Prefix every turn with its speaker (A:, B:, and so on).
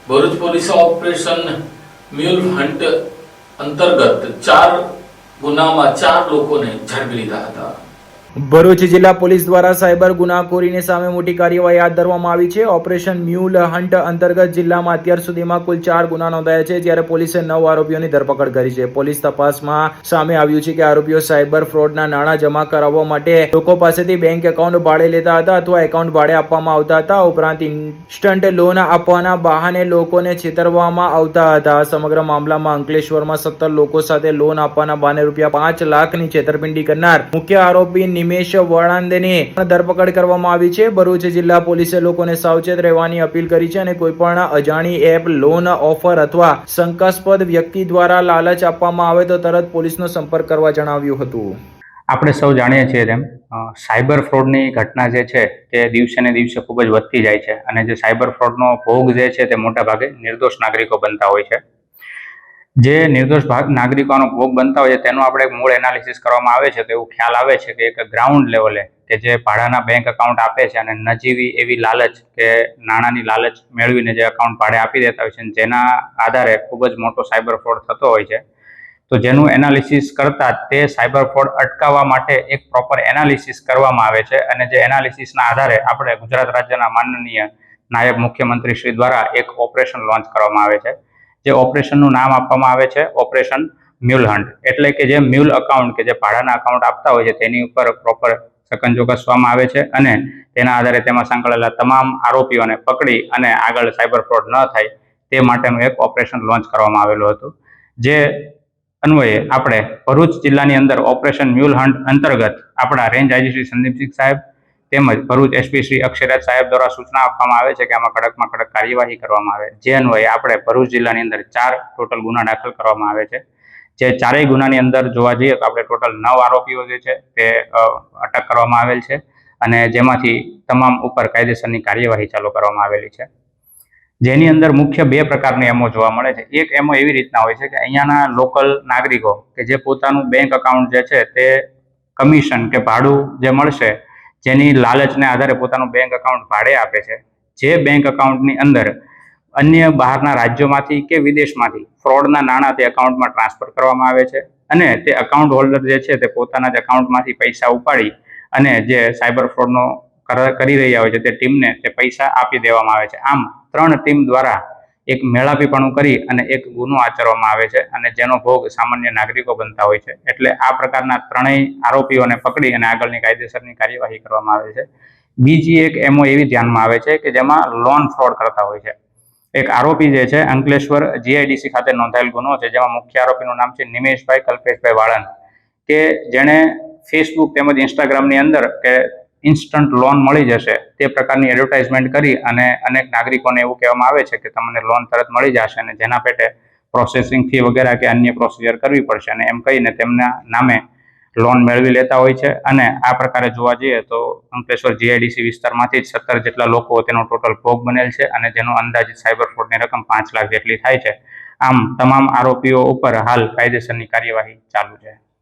A: ભરૂચ પોલીસે operation mule hunt અંતર્ગત 4 ગુનામાં 4 લોકોને ઝડપી લીધા હતા।
B: ભરૂચ જિલ્લા પોલીસ દ્વારા સાયબર ગુનાખોરીની સામે મોટી કાર્યવાહી હાથ ધરવામાં આવી છે। ઓપરેશન મ્યુલ હન્ટ અંતર્ગત જિલ્લામાં અત્યાર સુધીમાં કુલ 4 ગુના નોંધાયા છે, જ્યારે પોલીસે 9 આરોપીઓની ધરપકડ કરી છે। પોલીસ તપાસમાં સામે આવ્યું છે કે આરોપીઓ સાયબર ફ્રોડના નાણાં જમા કરાવવા માટે લોકો પાસેથી બેંક એકાઉન્ટ ભાડે લેતા હતા અથવા એકાઉન્ટ ભાડે આપવામાં આવતા હતા। ઉપરાંત ઇન્સ્ટન્ટ લોન આપવાના બહાને લોકોને છેતરવામાં આવતા હતા। સમગ્ર મામલામાં અંકલેશ્વરમાં 17 લોકો સાથે લોન આપવાના બહાને ₹5 લાખની છેતરપિંડી કરનાર મુખ્ય આરોપી નિમેશ વળાંદેની ધરપકડ કરવામાં આવી છે। ભરૂચ જિલ્લા પોલીસે લોકોને સાવચેત રહેવાની અપીલ કરી છે અને કોઈ પણ અજાણી એપ, લોન ઓફર અથવા શંકાસ્પદ વ્યક્તિ દ્વારા લાલચ આપવામાં આવે તો તરત પોલીસનો સંપર્ક કરવા જણાવ્યું હતું।
C: આપણે સૌ જાણીએ છીએ તેમ સાયબર ફ્રોડની ઘટના જે છે તે દિવસે ને દિવસે ખૂબ જ વધતી જાય છે અને જે સાયબર ફ્રોડનો ભોગ જે છે તે મોટા ભાગે નિર્દોષ નાગરિકો બનતા હોય છે। જે નિર્દોષ નાગરિકોનો ભોગ બનતા હોય છે તેનું આપણે મૂળ એનાલિસિસ કરવામાં આવે છે તો એવું ખ્યાલ આવે છે કે એક ગ્રાઉન્ડ લેવલે કે જે ભાડાના બેંક એકાઉન્ટ આપે છે અને નજીવી એવી લાલચ કે નાણાંની લાલચ મેળવીને જે એકાઉન્ટ ભાડે આપી દેતા હોય છે, જેના આધારે ખૂબ જ મોટો સાયબર ફ્રોડ થતો હોય છે। તો જેનું એનાલિસિસ કરતા તે સાયબર ફ્રોડ અટકાવવા માટે એક પ્રોપર એનાલિસિસ કરવામાં આવે છે અને જે એનાલિસિસના આધારે આપણે ગુજરાત રાજ્યના માનનીય નાયબ મુખ્યમંત્રી શ્રી દ્વારા એક ઓપરેશન લોન્ચ કરવામાં આવે છે। જે ઓપરેશનનું નામ આપવામાં આવે છે ઓપરેશન મ્યુલ હન્ટ, એટલે કે જે મ્યુલ અકાઉન્ટ કે જે ભાડાના અકાઉન્ટ આપતા હોય છે તેની ઉપર પ્રોપર સકંજો કસવામાં આવે છે અને તેના આધારે તેમાં સંકળાયેલા તમામ આરોપીઓને પકડી અને આગળ સાયબર ફ્રોડ ન થાય તે માટેનું એક ઓપરેશન લોન્ચ કરવામાં આવેલું હતું। જે અન્વયે આપણે ભરૂચ જિલ્લાની અંદર ઓપરેશન મ્યુલ હન્ટ અંતર્ગત આપણા રેન્જ આઈજી શ્રી સંદીપસિંહ સાહેબ તેમજ ભરૂચ એસપી શ્રી અક્ષયરાજ સાહેબ દ્વારા સૂચના આપવામાં આવે છે કે આમાં કડકમાં કડક કાર્યવાહી કરવામાં આવે। જે અન્વયે આપણે ભરૂચ જિલ્લાની અંદર 4 ટોટલ ગુના દાખલ કરવામાં આવે છે। જે 4 ગુનાની અંદર જોવા જઈએ તો આપણે ટોટલ 9 આરોપીઓ જે છે તે અટક કરવામાં આવેલ છે અને જેમાંથી તમામ ઉપર કાયદેસરની કાર્યવાહી ચાલુ કરવામાં આવેલી છે। જેની અંદર મુખ્ય 2 પ્રકારની એમઓ જોવા મળે છે। એક એમઓ એવી રીતના હોય છે કે અહીંયાના લોકલ નાગરિકો કે જે પોતાનું બેંક એકાઉન્ટ જે છે તે કમિશન કે ભાડું જે મળશે જેની લાલચને આધારે પોતાનું બેંક એકાઉન્ટ ભાડે આપે છે। જે બેંક એકાઉન્ટની અંદર અન્ય બહારના રાજ્યોમાંથી કે વિદેશમાંથી ફ્રોડના નાણાં તે એકાઉન્ટમાં ટ્રાન્સફર કરવામાં આવે છે અને તે એકાઉન્ટ હોલ્ડર જે છે તે પોતાના જ એકાઉન્ટમાંથી પૈસા ઉપાડી અને જે સાયબર ફ્રોડનો કરી રહ્યા હોય છે તે ટીમને તે પૈસા આપી દેવામાં આવે છે। આમ 3 ટીમ દ્વારા એક મેળાપીપણું કરી અને એક ગુનો આચરવામાં આવે છે અને જેનો ભોગ સામાન્ય નાગરિકો બનતા હોય છે। એટલે આ પ્રકારના 3 આરોપીઓને પકડી અને આગળની કાયદેસરની કાર્યવાહી કરવામાં આવે છે। બીજી એક એમઓ એવી ધ્યાનમાં આવે છે કે જેમાં લોન ફ્રોડ કરતા હોય છે। એક આરોપી જે છે અંકલેશ્વર જીઆઈડીસી ખાતે નોંધાયેલ ગુનો છે, જેમાં મુખ્ય આરોપીનું નામ છે નિમેશભાઈ કલ્પેશભાઈ વાળંદ, કે જેણે ફેસબુક તેમજ ઇન્સ્ટાગ્રામની અંદર કે ઇન્સ્ટન્ટ લોન મળી જશે તે પ્રકારની એડવર્ટાઇઝમેન્ટ કરી અને અનેક નાગરિકોને એવું કહેવામાં આવે છે કે તમને લોન તરત મળી જશે અને જેના પેટે પ્રોસેસિંગ ફી વગેરે કે અન્ય પ્રોસિજર કરવી પડશે અને એમ કહીને તેમના નામે લોન મેળવી લેતા હોય છે। અને આ પ્રકારે જોવા જઈએ તો અંકલેશ્વર જીઆઈડીસી વિસ્તારમાંથી જ 17 જેટલા લોકો તેનો ટોટલ ભોગ બનેલ છે અને જેનો અંદાજિત સાયબર ફ્રોડની રકમ 5 લાખ જેટલી થાય છે। આમ તમામ આરોપીઓ ઉપર હાલ કાયદેસરની કાર્યવાહી ચાલુ છે।